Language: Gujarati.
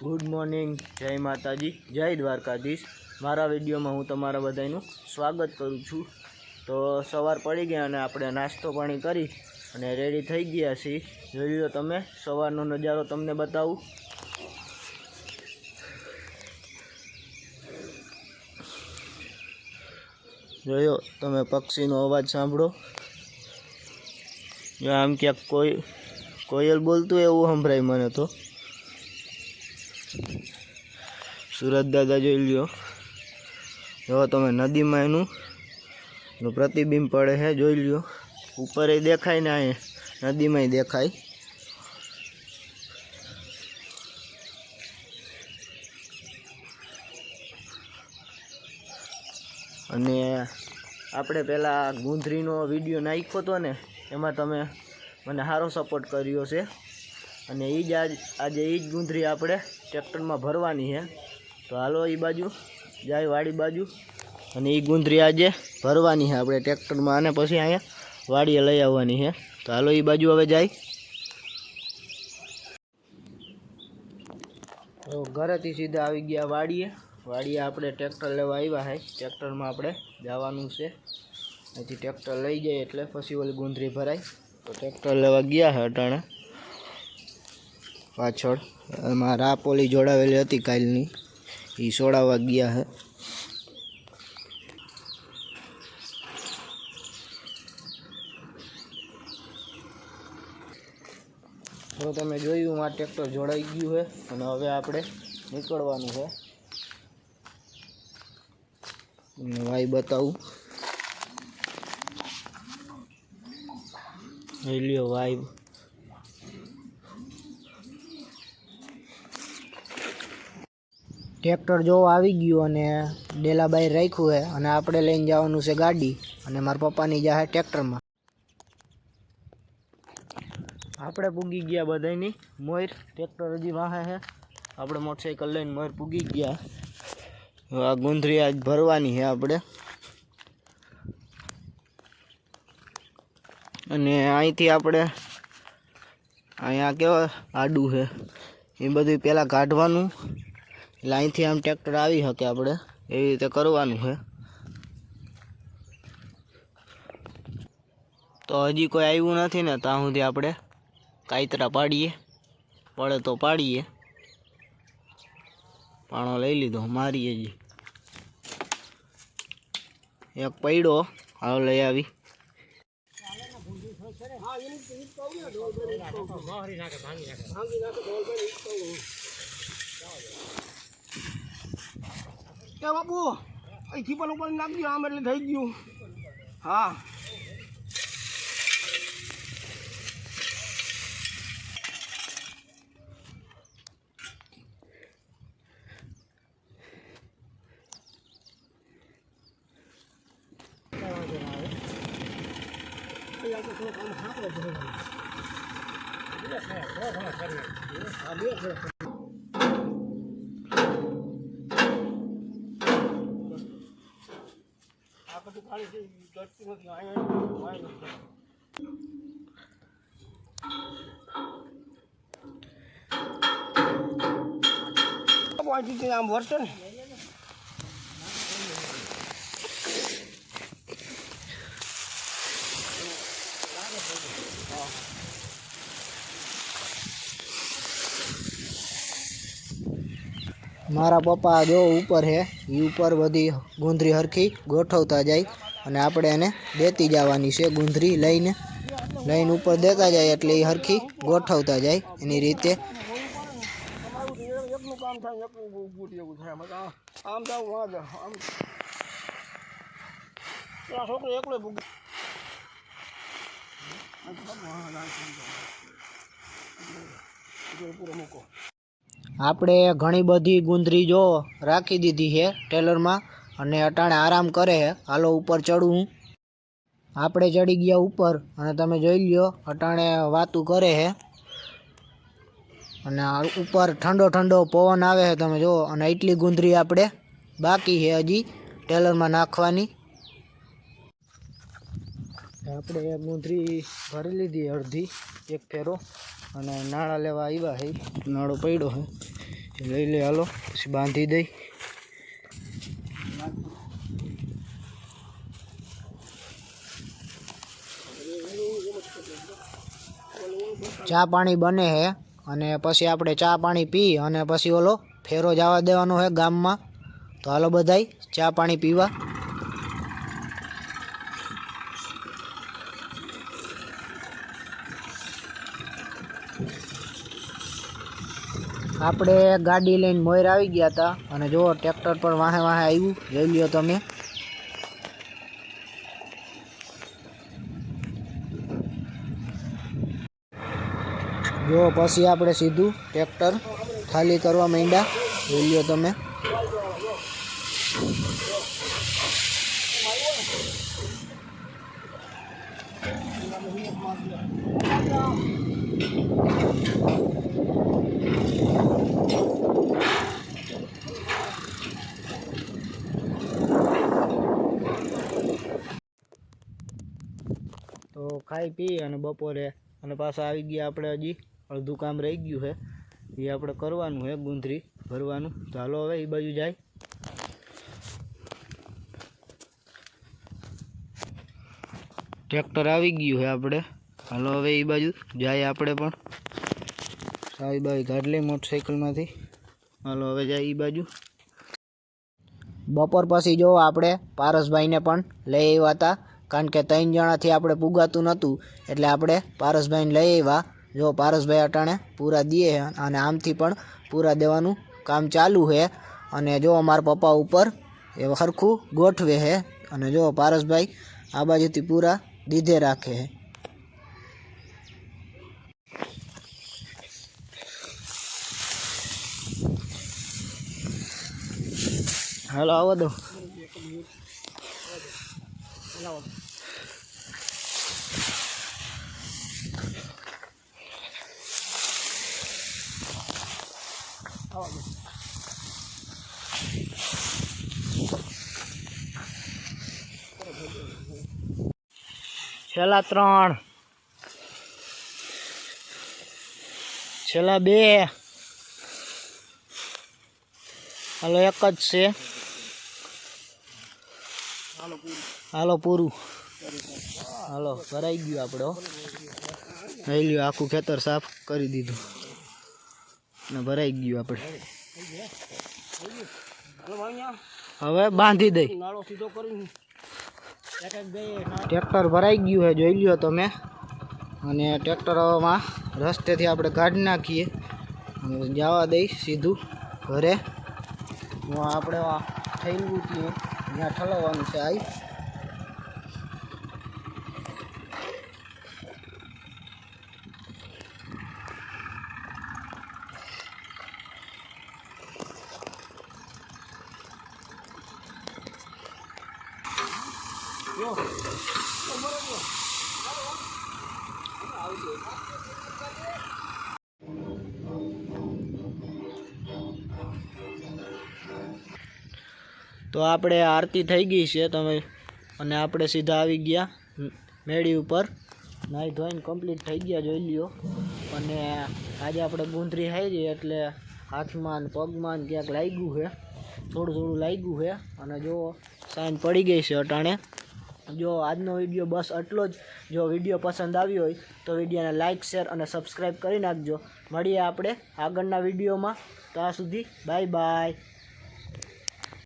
गुड मॉर्निंग, जय माताजी, जय द्वारकाधीश। मारा विडियो में हूँ तमारा बधाईनु स्वागत करूँ छूँ। तो सवार पड़ी गया अने आपणे नास्तो पाणी करी अने रेडी थई गया छीए। जोई लो तमे सवारनो नजारो तमने बतावुं। जोयो तमे पक्षीनो अवाज सांभळो। आम क्या कोयल बोलतुं एवुं संभळाय मने तो। सूरज दादा जोई लो, जो तमे नदी में एनु प्रतिबिंब पड़े है, जोई लो। ऊपर ही देखाय ने नदी में देखाय। अने आपणे पहला गुंदरीनो विडियो नाख्यो तो ने, एमां तमे मने सारो सपोर्ट कर्यो छे। अने ई ज आज ई ज गुंदरी आपणे ट्रेक्टर में भरवानी है। तो हालो ई बाजू जाए वाड़ी बाजू अने ई गुंदरी आजे भरवानी है आपणे ट्रेक्टर में, आने पछी अहींया वाड़ीए लई आववानी है। तो हालो ई बाजू हवे जाए। तो घरेथी सीधा आवी गया वाड़ीए। वाड़ीए आपणे ट्रेक्टर लेवा आव्या है। ट्रेक्टर में आपणे जवानुं छे। અહીંથી ट्रेक्टर लई जाए એટલે પછી ઓલી ગુંદરી ભરાય। तो ट्रेक्टर लेवा गया है अटाणे पाछळ। एमां रापोली जोड़ावेली हती कालनी, ई सोड़ावा गया है। तो तमे जोयुं आ ट्रेक्टर जोड़ाई गयुं है अने हवे आपणे નીકળવાનું है। वाई बताऊं, लियो वाई। ट्रेक्टर जो आवी गयुं अने डेला बाहर राख्युं है अने आपणे लईने जवानुं छे गाड़ी अने मारा पप्पानी जाहे ट्रेक्टर में। आपणे पूगी गया बधाईनी मोर। ट्रेक्टर हजी वाहे है। आपणे मोटरसाइकल लईने मोर पूगी गया। आ गुंदरी आज भरवानी है आपणे। अने અહીંથી આપણે અહીંયા કેવા આડું છે એ બધું પહેલાં કાઢવાનું, એટલે અહીંથી આમ ટ્રેક્ટર આવી શકે આપણે એવી રીતે કરવાનું છે। તો હજી કોઈ આવ્યું નથી ને ત્યાં સુધી આપણે કાયતરા પાડીએ, પડે તો પાડીએ। પાણો લઈ લીધો, મારીએ હજી એક પડ્યો, હાવ લઈ આવી। बापू અહીંથી પણ ઉપર નાખી દો, આમ એટલે થઈ ગયું। હા આમ વરસે ને मारा पप्पा जो ऊपर है, ये ऊपर बधी गुंदरी हरखी गोठवता जाए अने आपणे एने देती जवानी छे। गुंदरी लईने ऊपर देता जाए एटले ई हरखी गोठवता जाए एनी रीते। એકનું કામ થાય, એકનું ઊભું એવું થાય। આમ જાવ વાં જાવ, આમ આ છોકરો એકલો ભૂગી પૂરો મૂકો। આપણે ઘણી બધી ગુંદરી જો રાખી દીધી છે ટેલર में અને અટાણે આરામ કરે है। હાલો ઉપર ચડવું। આપણે ચડી ગયા ઉપર અને તમે જોઈ લ્યો અટાણે વાતું કરે है અને ઉપર ठंडो ठंडो पवन आवे है। તમે જો અને એટલી ગુંદરી આપણે બાકી है हजी टेलर में नाखवानी। આપણે ગુંદરી ભરી લીધી અડધી એક ફેરો અને નાળા લેવા આવ્યા है। નાળો પડ્યો है લઈ લે હાલો પછી બાંધી દઈ. ચા પાણી બને હે અને પછી આપણે ચા પાણી પી અને પછી ઓલો ફેરો જવા દેવાનો હે ગામમાં. તો હાલો બધાય ચા પાણી પીવા. આપણે ગાડી લઈને મોર આવી ગયા હતા અને જો ટ્રેક્ટર પર વાહે વાહે આવ્યું, જોઈ લ્યો તમે. જો પછી આપણે સીધું ટ્રેક્ટર ખાલી કરવા માંડ્યા, જોઈ લ્યો તમે. તો ખાઈ પી અને બપોરે અને પાછા આવી ગયા આપણે. હજી અડધું કામ રહી ગયું છે, એ આપણે કરવાનું છે, ગુંથરી ભરવાનું. તો હાલો હવે એ બાજુ જાય. ટ્રેક્ટર આવી ગયું છે આપણે, હાલો હવે એ બાજુ જાય આપણે પણ. સાહીબાઈ કાઢ લઈ મોટરસાઇકલમાંથી. હાલો હવે જાય એ બાજુ. બપોર પછી જો આપણે પારસભાઈને પણ લઈ આવ્યા હતા, કારણ કે 3 જણાથી આપણે પુગાતું નહોતું એટલે આપણે પારસભાઈને લઈ આવ્યા. જો પારસભાઈ અટાણે પૂરા દે અને આમથી પણ પૂરા દેવાનું કામ ચાલુ છે. અને જો અમારા પપ્પા ઉપર એ સરખું ગોઠવે છે અને જો પારસભાઈ આ બાજુથી પૂરા દીધે રાખે છે. હાલો આવો દો. છેલ્લા 3, છેલ્લા 2, હાલો એક જ છે. હાલો પૂરું. હાલો ભરાઈ ગયું આપણે. લઈ લ્યો, આખું ખેતર સાફ કરી દીધું ને ભરાઈ ગયું આપણે. હવે બાંધી દઈ. ટ્રેક્ટર ભરાઈ ગયું છે, જોઈ લ્યો તમે. અને ટ્રેક્ટરમાં રસ્તેથી આપણે કાઢી નાખીએ, જવા દઈ સીધું ઘરે. આપણે થયેલું છીએ ત્યાં ઠલવવાનું છે. આવી તો આપણે આરતી થઈ ગઈ છે તમે, અને આપણે સીધા આવી ગયા મેળી ઉપર. નાહી ધોઈને કમ્પ્લીટ થઈ ગયા, જોઈ લ્યો. અને આજે આપણે ગુંથરી હારી એટલે હાથમાં ને પગમાં ને ક્યાંક લાગ્યું છે, થોડું થોડું લાગ્યું છે. અને જો સાંજ પડી ગઈ છે અટાણે. જો આજનો વિડીયો બસ આટલો જ. જો વિડીયો પસંદ આવ્યો હોય તો વિડીયોને લાઇક, શેર અને સબસ્ક્રાઈબ કરી નાખજો. મળીએ આપણે આગળના વિડીયોમાં. ત્યાં સુધી બાય બાય.